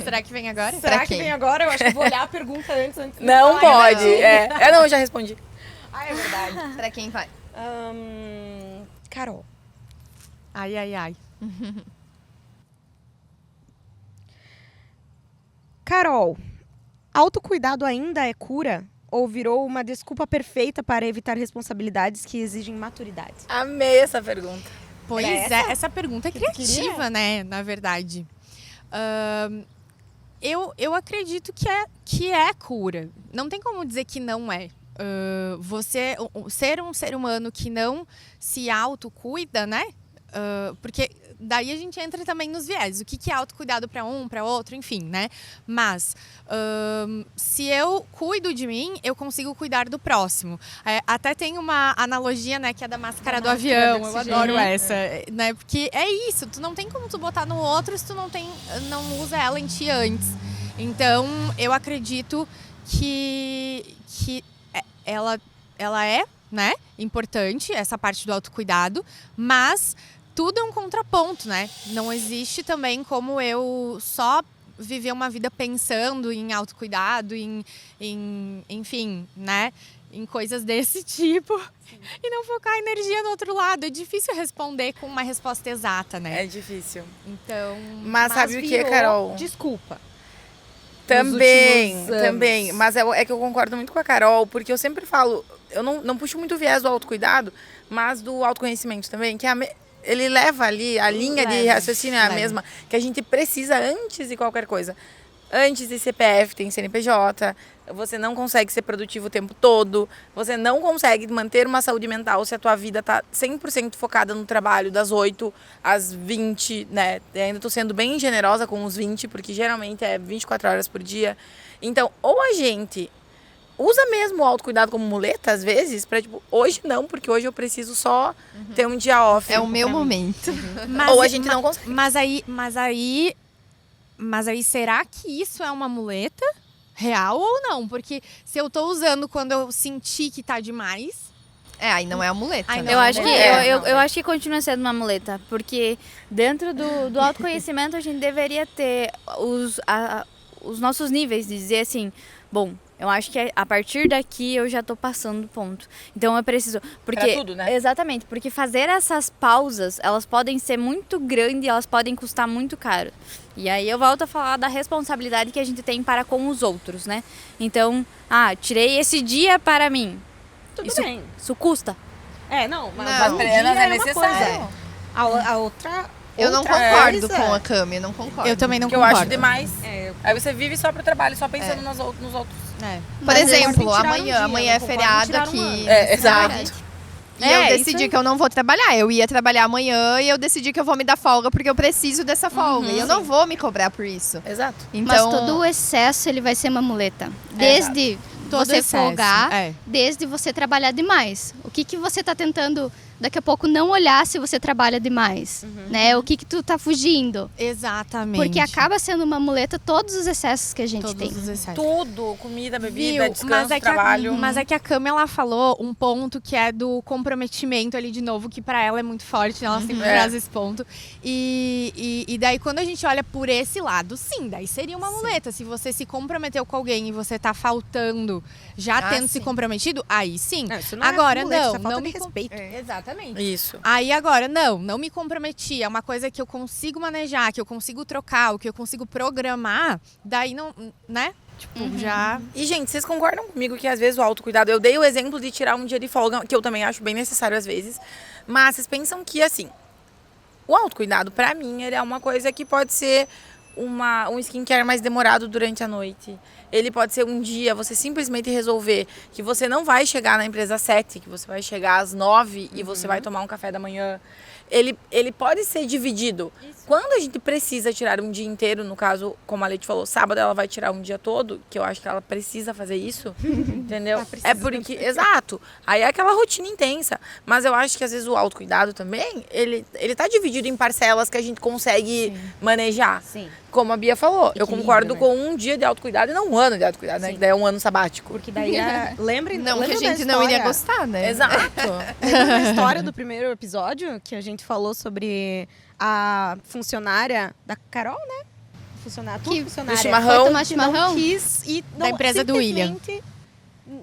Será que vem agora? Será que vem agora? Eu acho que eu vou olhar a pergunta antes de Não falar. pode. Não, eu já respondi. Ah, é verdade. Pra quem vai? Carol. Ai, ai, ai. Carol, autocuidado ainda é cura? Ou virou uma desculpa perfeita para evitar responsabilidades que exigem maturidade? Amei essa pergunta. Pois Era essa pergunta é que tu queria? criativa, né? Na verdade. Eu acredito que é cura. Não tem como dizer que não é. Você ser um ser humano que não se autocuida, né? Porque daí a gente entra também nos viés. O que é autocuidado para um, para outro, enfim, né? Mas se eu cuido de mim, eu consigo cuidar do próximo. Até tem uma analogia, né? Que é da máscara do avião. Eu adoro essa, né? Porque é isso. Tu não tem como tu botar no outro se tu não usa ela em ti antes. Então, eu acredito que ela é, né, importante, essa parte do autocuidado, mas tudo é um contraponto, né? Não existe também como eu só viver uma vida pensando em autocuidado, enfim, né? Em coisas desse tipo. Sim. E não focar a energia no outro lado. É difícil responder com uma resposta exata, né? É difícil. Então... Mas sabe o que, virou Carol? Desculpa. Também. Mas é que eu concordo muito com a Carol, porque eu sempre falo, eu não puxo muito o viés do autocuidado, mas do autoconhecimento também, que ele leva ali, a linha de raciocínio é a mesma, que a gente precisa antes de qualquer coisa. Antes de CPF tem CNPJ, você não consegue ser produtivo o tempo todo, você não consegue manter uma saúde mental se a tua vida tá 100% focada no trabalho, das 8 às 20, né? Eu ainda tô sendo bem generosa com os 20, porque geralmente é 24 horas por dia. Então, ou a gente usa mesmo o autocuidado como muleta, às vezes, pra tipo, hoje não, porque hoje eu preciso só ter um dia off. É o meu momento. Ou a gente não consegue. Mas aí, será que isso é uma muleta real ou não? Porque se eu tô usando quando eu senti que tá demais, Aí não é amuleta. Ai, né? Eu acho que, É, eu acho que continua sendo uma muleta, porque dentro do autoconhecimento a gente deveria ter os nossos níveis, de dizer assim, bom, eu acho que a partir daqui eu já tô passando do ponto. Então eu preciso. Porque, Pra tudo, né? Exatamente, porque fazer essas pausas, elas podem ser muito grandes, elas podem custar muito caro. E aí eu volto a falar da responsabilidade que a gente tem para com os outros, né? Então, tirei esse dia para mim. Tudo Isso- bem. Isso custa? Não, mas Não, um mas dia é uma necessário. coisa. A outra... Eu não outra concordo coisa- com a Cami, eu não concordo. Eu também não Que eu concordo. acho demais. É, Aí você vive só pro trabalho, só pensando nos outros. É. Por Mas eu exemplo, concordo em tirar um amanhã dia, é não concordo em feriado tirar um aqui. ano. na Exato. cidade. E É, eu isso decidi aí. que eu não vou trabalhar. Eu ia trabalhar amanhã e eu decidi que eu vou me dar folga porque eu preciso dessa folga. E eu não vou me cobrar por isso. Exato. Então, Mas todo o excesso ele vai ser uma muleta. Desde Todo você excesso, folgar, é. desde você trabalhar demais. O que você tá tentando daqui a pouco não olhar se você trabalha demais, né? O que tu tá fugindo? Exatamente. Porque acaba sendo uma muleta todos os excessos que a gente todos tem. os excessos. Tudo, comida, bebida, Viu? descanso, que trabalho. mas é que a Cami, ela falou um ponto que é do comprometimento ali de novo, que pra ela é muito forte, né? Ela sempre traz esse ponto. E daí, quando a gente olha por esse lado, sim, daí seria uma muleta. Se você se comprometeu com alguém e você tá faltando, já tendo se sim. comprometido, aí sim. Não, isso não Agora, é muleta, não, isso é falta não de me com- respeito. Exatamente. Isso. Aí agora, não me comprometi. É uma coisa que eu consigo manejar, que eu consigo trocar, o que eu consigo programar. Daí não, né? Tipo, já. E, gente, vocês concordam comigo que às vezes o autocuidado... Eu dei o exemplo de tirar um dia de folga, que eu também acho bem necessário às vezes. Mas vocês pensam que, assim... O autocuidado, pra mim, ele é uma coisa que pode ser um skincare mais demorado durante a noite. Ele pode ser um dia você simplesmente resolver que você não vai chegar na empresa às 7, que você vai chegar às 9 e você vai tomar um café da manhã. Ele pode ser dividido. Quando a gente precisa tirar um dia inteiro, no caso, como a Leite falou, sábado ela vai tirar um dia todo, que eu acho que ela precisa fazer isso, entendeu? É porque, exato, aí é aquela rotina intensa. Mas eu acho que às vezes o autocuidado também, ele tá dividido em parcelas que a gente consegue manejar. Sim. Como a Bia falou, eu Equilíbrio, concordo né? com um dia de autocuidado e não um ano de autocuidado, né? Que daí é um ano sabático. Porque daí, lembrem não que a lembra da gente não iria história- gostar, né? Exato. Lembra da história do primeiro episódio que a gente falou sobre a funcionária da Carol, né? Funcionária, Que- funcionária. Do chimarrão. Foi tomar que não chimarrão? quis e Da empresa do William. simplesmente-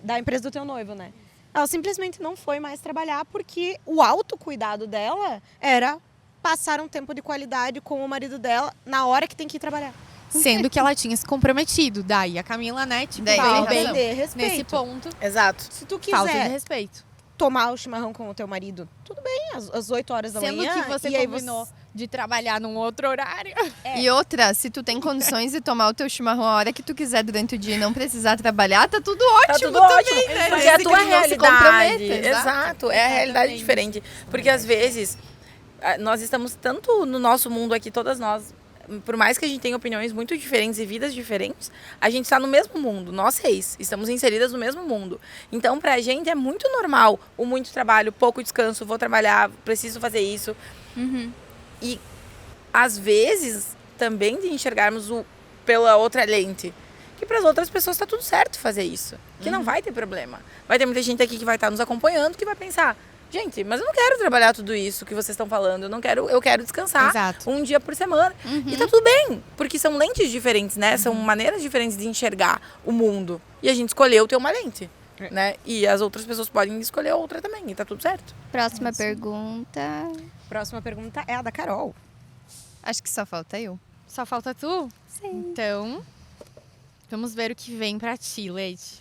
Da empresa do teu noivo, né? Ela simplesmente não foi mais trabalhar porque o autocuidado dela era passar um tempo de qualidade com o marido dela na hora que tem que ir trabalhar. Sendo que ela tinha se comprometido. Daí a Camila, né, tipo, Daí fala tem bem razão. de respeito. nesse ponto. Exato. Se tu Falta de quiser respeito. tomar o chimarrão com o teu marido, tudo bem, às 8 horas da Sendo manhã. que você e aí combinou de trabalhar num outro horário. E outra, se tu tem condições de tomar o teu chimarrão a hora que tu quiser durante o dia e não precisar trabalhar, tá tudo ótimo Tá tudo também, ótimo, né? porque é a Desde tua que não se realidade. comprometa, Exato, é a realidade diferente. Porque às vezes, nós estamos tanto no nosso mundo aqui, todas nós, por mais que a gente tenha opiniões muito diferentes e vidas diferentes, a gente está no mesmo mundo, nós seis, estamos inseridas no mesmo mundo. Então, pra gente é muito normal o muito trabalho, pouco descanso, vou trabalhar, preciso fazer isso. E às vezes também de enxergarmos pela outra lente, que para as outras pessoas está tudo certo fazer isso, que não vai ter problema. Vai ter muita gente aqui que vai estar nos acompanhando que vai pensar, gente, mas eu não quero trabalhar tudo isso que vocês estão falando, eu quero descansar Exato. um dia por semana. E tá tudo bem, porque são lentes diferentes, né? São maneiras diferentes de enxergar o mundo. E a gente escolheu ter uma lente, né? E as outras pessoas podem escolher outra também, e tá tudo certo. Próxima pergunta. Próxima pergunta é a da Carol. Acho que só falta eu. Só falta tu? Sim. Então, vamos ver o que vem pra ti, Leite.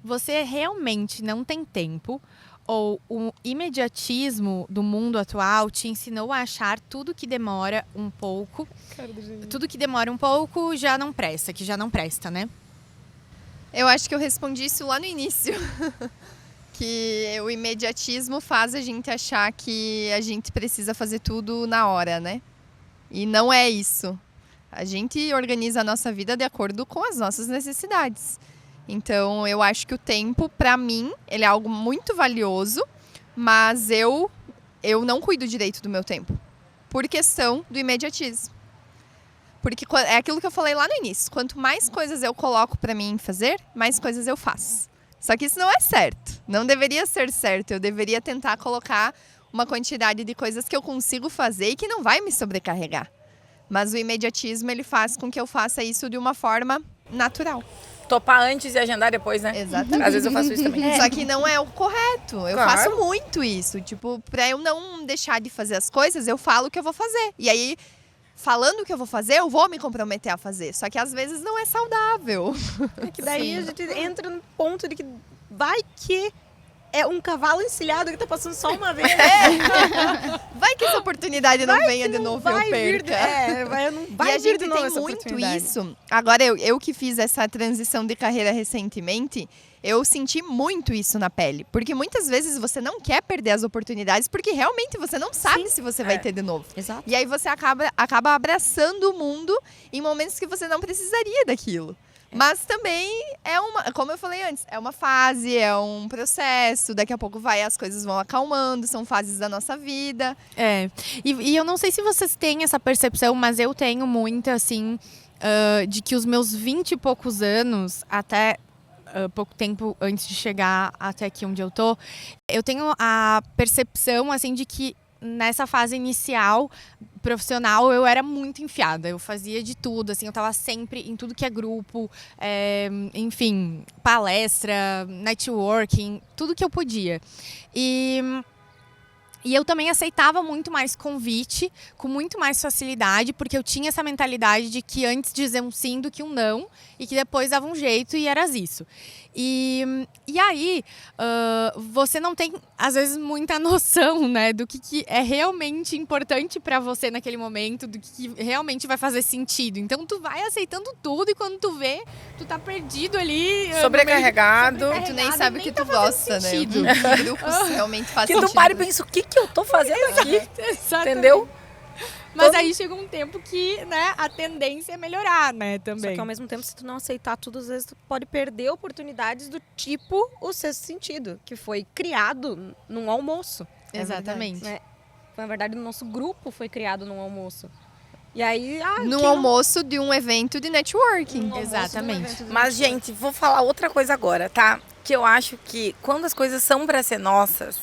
Você realmente não tem tempo ou o imediatismo do mundo atual te ensinou a achar tudo que demora um pouco? Tudo que demora um pouco já não presta, que já não presta, né? Eu acho que eu respondi isso lá no início. Que o imediatismo faz a gente achar que a gente precisa fazer tudo na hora, né? E não é isso. A gente organiza a nossa vida de acordo com as nossas necessidades. Então, eu acho que o tempo, pra mim, ele é algo muito valioso, mas eu não cuido direito do meu tempo. Por questão do imediatismo. Porque é aquilo que eu falei lá no início. Quanto mais coisas eu coloco pra mim fazer, mais coisas eu faço. Só que isso não é certo. Não deveria ser certo. Eu deveria tentar colocar uma quantidade de coisas que eu consigo fazer e que não vai me sobrecarregar. Mas o imediatismo, ele faz com que eu faça isso de uma forma natural. Topar antes e agendar depois, né? Exatamente. Às vezes eu faço isso também. Só que não é o correto. Eu Claro. faço muito isso. Tipo, pra eu não deixar de fazer as coisas, eu falo o que eu vou fazer. E aí, falando o que eu vou fazer, eu vou me comprometer a fazer. Só que às vezes não é saudável. É que daí a gente entra no ponto de que vai que é um cavalo encilhado que tá passando só uma vez. Vai que essa oportunidade não venha de novo e eu perca. Vai e a vir gente de novo tem essa muito oportunidade. isso. Agora, eu que fiz essa transição de carreira recentemente, eu senti muito isso na pele. Porque muitas vezes você não quer perder as oportunidades, porque realmente você não sabe se você vai ter de novo. Exato. E aí você acaba abraçando o mundo em momentos que você não precisaria daquilo. Mas também como eu falei antes, é uma fase, é um processo, daqui a pouco as coisas vão acalmando, são fases da nossa vida. E eu não sei se vocês têm essa percepção, mas eu tenho muito, assim, de que os meus 20 e poucos anos, até pouco tempo antes de chegar até aqui onde eu tô, eu tenho a percepção, assim, de que nessa fase inicial profissional eu era muito enfiada, eu fazia de tudo, assim, eu tava sempre em tudo que é grupo, enfim, palestra, networking, tudo que eu podia. E eu também aceitava muito mais convite, com muito mais facilidade, porque eu tinha essa mentalidade de que antes dizer um sim do que um não, e que depois dava um jeito e era isso. E aí, você não tem, às vezes, muita noção, né, do que é realmente importante para você naquele momento, do que realmente vai fazer sentido. Então, tu vai aceitando tudo e quando tu vê, tu tá perdido ali. Sobrecarregado. Tu nem sabe o que tu tá fazendo gosta, né? sentido. Que grupos realmente faz Que sentido. tu para e pensa, o que eu tô fazendo aqui? Exatamente. Entendeu? Mas aí chega um tempo que, né, a tendência é melhorar, né, Só também. que ao mesmo tempo, se tu não aceitar tudo, às vezes tu pode perder oportunidades do tipo o sexto sentido, que foi criado num almoço. Exatamente. Né? Na verdade, o nosso grupo foi criado num almoço. E aí, Num almoço de um evento de networking. Exatamente. Mas, gente, vou falar outra coisa agora, tá? Que eu acho que quando as coisas são pra ser nossas,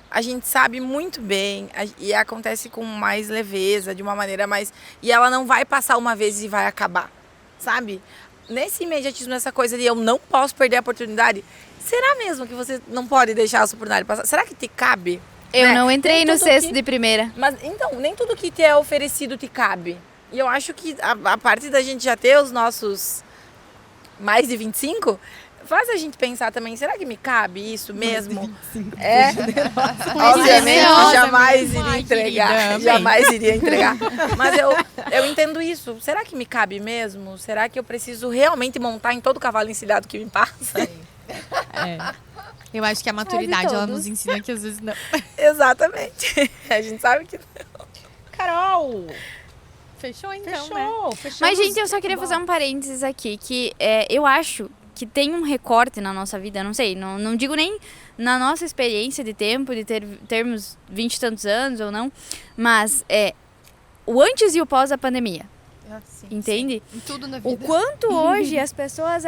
a gente sabe muito bem e acontece com mais leveza, de uma maneira mais... E ela não vai passar uma vez e vai acabar, sabe? Nesse imediatismo, nessa coisa de eu não posso perder a oportunidade, será mesmo que você não pode deixar essa oportunidade passar? Será que te cabe? Eu Né? não entrei Nem no tudo sexto que- de primeira. Mas, então, nem tudo que te é oferecido te cabe. E eu acho que a parte da gente já ter os nossos mais de 25... faz a gente pensar também, será que me cabe isso mesmo? É, obviamente Nossa, jamais amiga. iria Ai, entregar, querida, amei. jamais iria entregar. Mas eu entendo isso, será que me cabe mesmo? Será que eu preciso realmente montar em todo cavalo encilhado que me passa? Eu acho que a maturidade, ela todos. nos ensina que às vezes não. Exatamente, a gente sabe que... Carol! Fechou então, né? Fechou. Mas, gente, eu só queria fazer um parênteses aqui, que eu acho que tem um recorte na nossa vida, não sei, não digo nem na nossa experiência de tempo, de termos 20 e tantos anos ou não, mas o antes e o pós da pandemia, entende? Em tudo na O vida. quanto hoje as pessoas,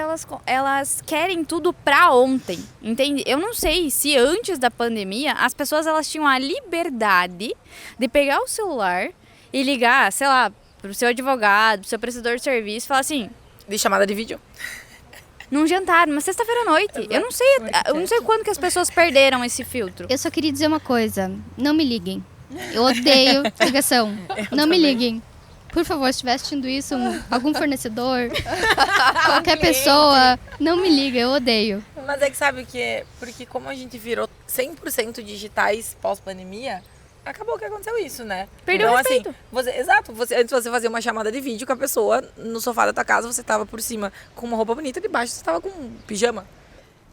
elas querem tudo pra ontem, entende? Eu não sei se antes da pandemia as pessoas elas tinham a liberdade de pegar o celular e ligar, sei lá, pro seu advogado, pro seu prestador de serviço e falar assim, De chamada de vídeo. num jantar, numa sexta-feira à noite. Eu não sei quando que as pessoas perderam esse filtro. Eu só queria dizer uma coisa. Não me liguem. Eu odeio ligação. Não me liguem. Por favor, se estiver assistindo isso, algum fornecedor, qualquer pessoa, não me liga, eu odeio. Mas é que sabe o que é? Porque como a gente virou 100% digitais pós-pandemia, acabou que aconteceu isso, né? Perdeu o respeito. Assim, antes você fazia uma chamada de vídeo com a pessoa no sofá da tua casa, você tava por cima com uma roupa bonita, debaixo você tava com um pijama.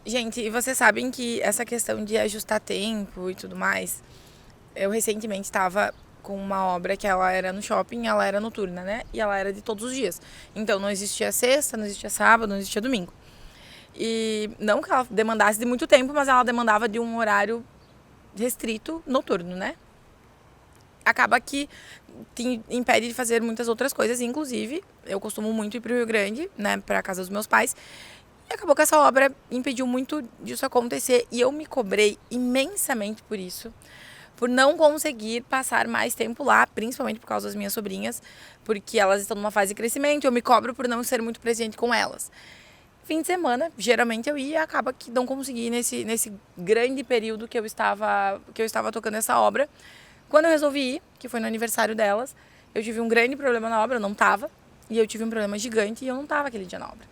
Gente, e vocês sabem que essa questão de ajustar tempo e tudo mais, eu recentemente estava com uma obra que ela era no shopping, ela era noturna, né? E ela era de todos os dias. Então não existia sexta, não existia sábado, não existia domingo. E não que ela demandasse de muito tempo, mas ela demandava de um horário restrito noturno, né? Acaba que te impede de fazer muitas outras coisas. Inclusive, eu costumo muito ir para o Rio Grande, né, para a casa dos meus pais. E acabou que essa obra impediu muito disso acontecer. E eu me cobrei imensamente por isso. Por não conseguir passar mais tempo lá, principalmente por causa das minhas sobrinhas. Porque elas estão numa fase de crescimento. Eu me cobro por não ser muito presente com elas. Fim de semana, geralmente eu ia e acaba que não consegui nesse grande período que eu estava tocando essa obra. Quando eu resolvi ir, que foi no aniversário delas, eu tive um grande problema na obra, eu não estava. E eu tive um problema gigante e eu não estava aquele dia na obra.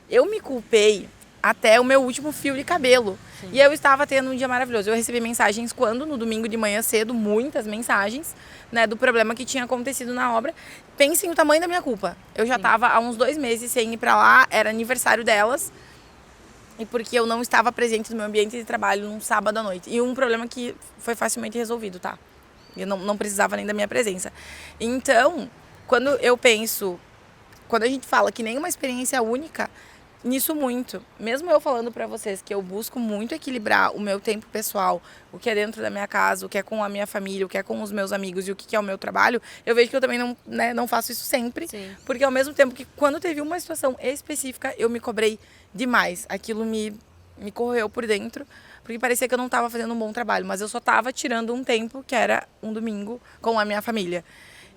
Eu me culpei até o meu último fio de cabelo. Sim. E eu estava tendo um dia maravilhoso. Eu recebi mensagens no domingo de manhã cedo, muitas mensagens, né, do problema que tinha acontecido na obra. Pensem o tamanho da minha culpa. Eu já estava há uns 2 meses sem ir para lá, era aniversário delas. E porque eu não estava presente no meu ambiente de trabalho num sábado à noite. E um problema que foi facilmente resolvido, tá? Eu não precisava nem da minha presença. Então, quando a gente fala que nenhuma experiência é única, nisso muito. Mesmo eu falando pra vocês que eu busco muito equilibrar o meu tempo pessoal, o que é dentro da minha casa, o que é com a minha família, o que é com os meus amigos e o que é o meu trabalho, eu vejo que eu também não faço isso sempre. Sim. Porque ao mesmo tempo que quando teve uma situação específica, eu me cobrei demais. Aquilo me corroeu por dentro, porque parecia que eu não estava fazendo um bom trabalho, mas eu só estava tirando um tempo, que era um domingo, com a minha família.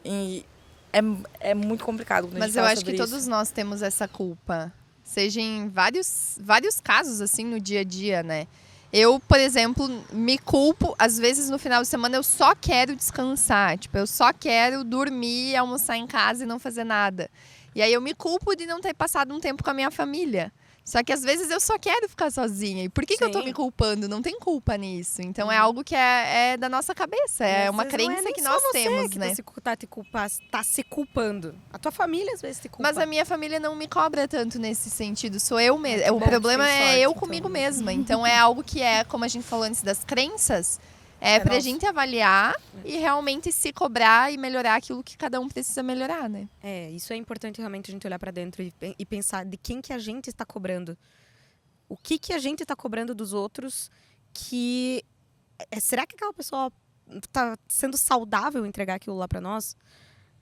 E é muito complicado quando a gente fala sobre isso. Mas eu acho que todos nós temos essa culpa. Seja em vários casos, assim, no dia a dia, né? Eu, por exemplo, me culpo, às vezes no final de semana eu só quero descansar. Tipo, eu só quero dormir, almoçar em casa e não fazer nada. E aí eu me culpo de não ter passado um tempo com a minha família. Só que às vezes eu só quero ficar sozinha. E por que eu tô me culpando? Não tem culpa nisso. Então é algo que é da nossa cabeça. É uma crença que nós temos, né? Tá se culpando. A tua família às vezes te culpa. Mas a minha família não me cobra tanto nesse sentido. Sou eu mesma. O problema é eu comigo mesma. Então é algo que como a gente falou antes das crenças, pra gente avaliar e realmente se cobrar e melhorar aquilo que cada um precisa melhorar, né? Isso é importante realmente a gente olhar pra dentro e pensar de quem que a gente está cobrando. O que a gente está cobrando dos outros que... será que aquela pessoa tá sendo saudável entregar aquilo lá pra nós?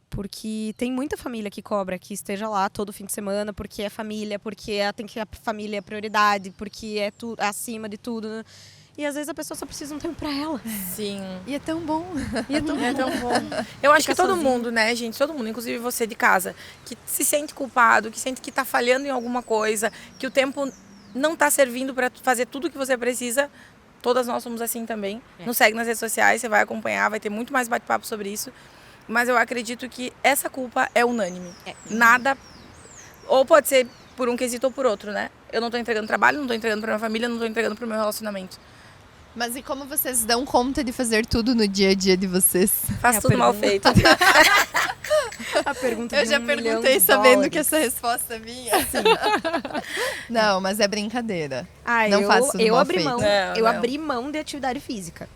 Porque tem muita família que cobra que esteja lá todo fim de semana, porque é família, porque tem que a família é prioridade, porque é acima de tudo, né? E às vezes a pessoa só precisa de um tempo pra ela. Sim. E é tão bom. É tão bom. Eu acho que todo mundo, né, gente? Todo mundo, inclusive você de casa, que se sente culpado, que sente que tá falhando em alguma coisa, que o tempo não tá servindo pra fazer tudo o que você precisa. Todas nós somos assim também. Nos segue nas redes sociais, você vai acompanhar, vai ter muito mais bate-papo sobre isso. Mas eu acredito que essa culpa é unânime. Nada... Ou pode ser por um quesito ou por outro, né? Eu não tô entregando trabalho, não tô entregando pra minha família, não tô entregando pro meu relacionamento. Mas e como vocês dão conta de fazer tudo no dia a dia de vocês? Faço tudo mal feito. A pergunta eu já perguntei sabendo que essa resposta vinha. Não, mas é brincadeira. Não faço tudo mal feito. Eu abri mão de atividade física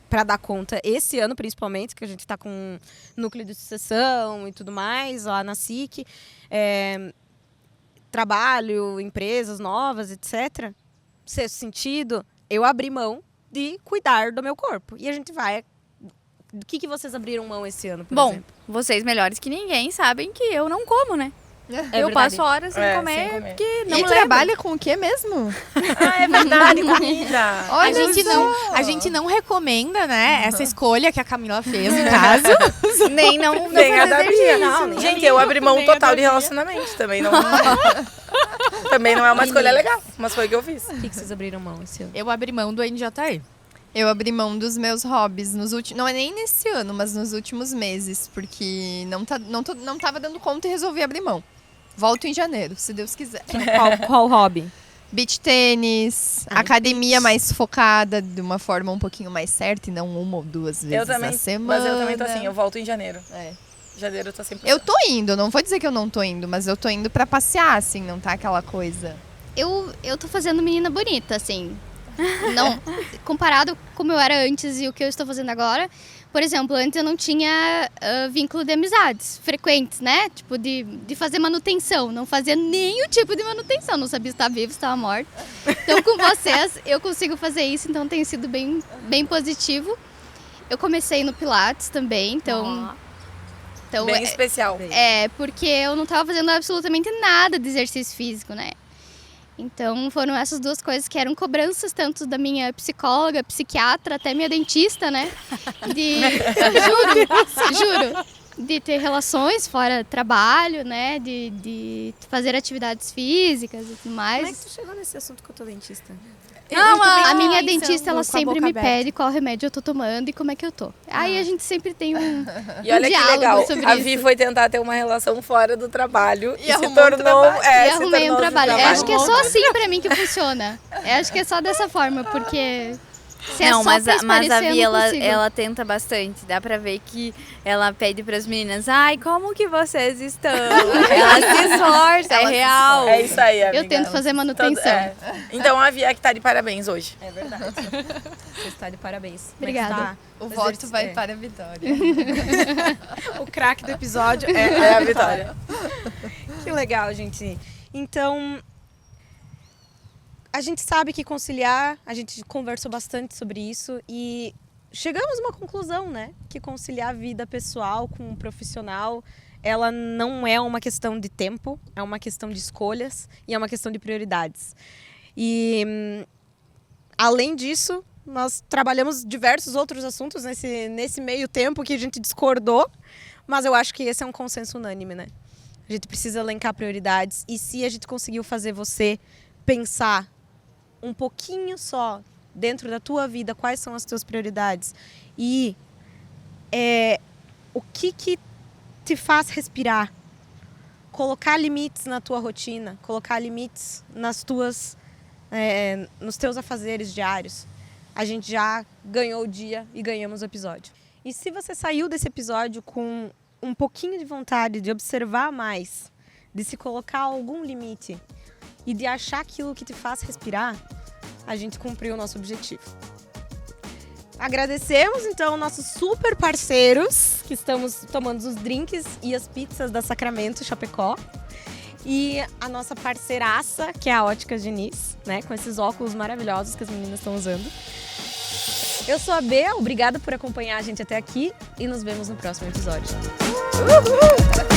para dar conta esse ano, principalmente, que a gente tá com núcleo de sucessão e tudo mais, lá na SIC. Trabalho, empresas novas, etc. Sexto sentido, eu abri mão de cuidar do meu corpo. E a gente vai... Do que vocês abriram mão esse ano, por exemplo? Vocês melhores que ninguém sabem que eu não como, né? Eu passo horas sem comer, porque não me lembro. Trabalha com o quê mesmo? É verdade, comida. Olha, a gente não recomenda, né, essa escolha que a Camila fez, no caso. Nem a da Bia. Gente, eu abri mão total de relacionamento. Também não é uma escolha legal, mas foi o que eu fiz. O que vocês abriram mão esse ano? Eu abri mão do NJR. Eu abri mão dos meus hobbies não é nem nesse ano, mas nos últimos meses, porque não tava dando conta e resolvi abrir mão. Volto em janeiro, se Deus quiser. Qual hobby? Beach tênis, academia mais focada, de uma forma um pouquinho mais certa e não 1 ou 2 vezes na semana. Mas eu também tô assim, eu volto em janeiro. Janeiro eu tô sempre... Eu tô indo, não vou dizer que eu não tô indo, mas eu tô indo pra passear, assim, não tá aquela coisa. Eu tô fazendo menina bonita, assim. Não, comparado como eu era antes e o que eu estou fazendo agora. Por exemplo, antes eu não tinha vínculo de amizades frequentes, né? Tipo, de fazer manutenção. Não fazia nenhum tipo de manutenção. Não sabia se estava vivo, se estava morto. Então, com vocês, eu consigo fazer isso. Então, tem sido bem positivo. Eu comecei no Pilates também. Então, Então, Bem especial. porque eu não tava fazendo absolutamente nada de exercício físico, né? Então, foram essas duas coisas que eram cobranças tanto da minha psicóloga, psiquiatra, até minha dentista, né? Juro, de ter relações fora trabalho, né? De fazer atividades físicas e tudo mais. Como é que tu chegou nesse assunto com a tua dentista? A minha dentista, ela com a sempre boca me aberta. pede qual remédio eu tô tomando e como é que eu tô. Aí a gente sempre tem E olha que diálogo legal, sobre a isso. Vi foi tentar ter uma relação fora do trabalho e se arrumou um tornou... trabalho. E se arrumei um tornou trabalho. esse Eu acho que é só assim pra mim que funciona. Eu acho que é só dessa forma, porque se é Não, só mas, pra mas a esparecer, Vi, eu não consigo. ela tenta bastante. Dá pra ver que ela pede pras meninas, ai, como que vocês estão? Ela se esforça, Ela é se real. É isso aí, amiga. Eu tento fazer manutenção. Então a Vi é que tá de parabéns hoje. É verdade. Você está de parabéns. Obrigada. Como é que O está? voto vai para a Vitória. O craque do episódio É a Vitória. Que legal, gente. Então, a gente sabe que conciliar, a gente conversou bastante sobre isso e chegamos a uma conclusão, né? Que conciliar a vida pessoal com o profissional, ela não é uma questão de tempo, é uma questão de escolhas e é uma questão de prioridades. E, além disso, nós trabalhamos diversos outros assuntos nesse meio tempo que a gente discordou, mas eu acho que esse é um consenso unânime, né? A gente precisa elencar prioridades e se a gente conseguiu fazer você pensar um pouquinho só dentro da tua vida quais são as tuas prioridades e o que te faz respirar, colocar limites na tua rotina, colocar limites nos teus afazeres diários, a gente já ganhou o dia e ganhamos o episódio. E se você saiu desse episódio com um pouquinho de vontade de observar mais, de se colocar algum limite e de achar aquilo que te faz respirar, a gente cumpriu o nosso objetivo. Agradecemos, então, nossos super parceiros, que estamos tomando os drinks e as pizzas da Sacramento Chapecó. E a nossa parceiraça, que é a Óticas Diniz, né? Com esses óculos maravilhosos que as meninas estão usando. Eu sou a Bea, obrigada por acompanhar a gente até aqui e nos vemos no próximo episódio. Uhul!